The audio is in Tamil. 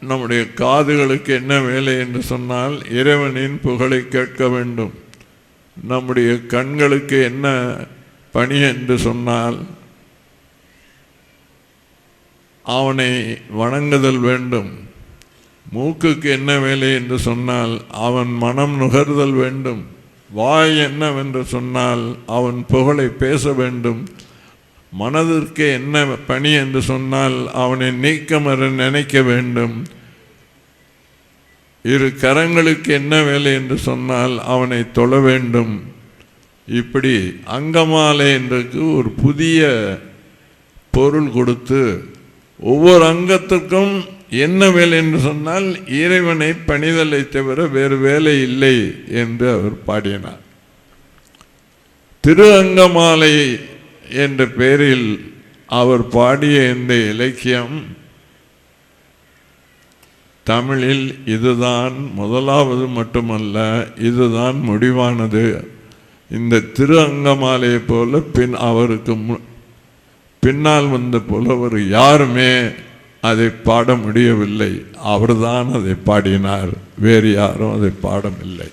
நம்முடைய காதுகளுக்கு என்ன வேலை என்று சொன்னால் இறைவனின் புகழை கேட்க வேண்டும். நம்முடைய கண்களுக்கு என்ன பணி என்று சொன்னால் அவனை வணங்குதல் வேண்டும். மூக்குக்கு என்ன வேலை என்று சொன்னால் அவன் மனம் நுகர்தல் வேண்டும். வாய் என்னவென்று சொன்னால் அவன் புகழை பேச வேண்டும். மனதிற்கு என்ன பணி என்று சொன்னால் அவனை நீக்கமற நினைக்க வேண்டும். இரு கரங்களுக்கு என்ன வேலை என்று சொன்னால் அவனை தொழ வேண்டும். இப்படி அங்கமாலை என்றுக்கு ஒரு புதிய பொருள் கொடுத்து ஒவ்வொரு அங்கத்திற்கும் என்ன வேலை என்று சொன்னால் இறைவனை பணிதலை தவிர வேறு வேலை இல்லை என்று அவர் பாடினார். திரு அங்கமாலை என்ற பெயரில் அவர் பாடிய இந்த இலக்கியம் தமிழில் இதுதான் முதலாவது மட்டுமல்ல, இதுதான் முடிவானது. இந்த திரு அங்கமாலையை போல அவருக்கு பின்னால் வந்த புலவர் யாருமே அதை பாட முடியவில்லை. அவர்தான் அதை பாடினார், வேறு யாரும் அதை பாடவில்லை.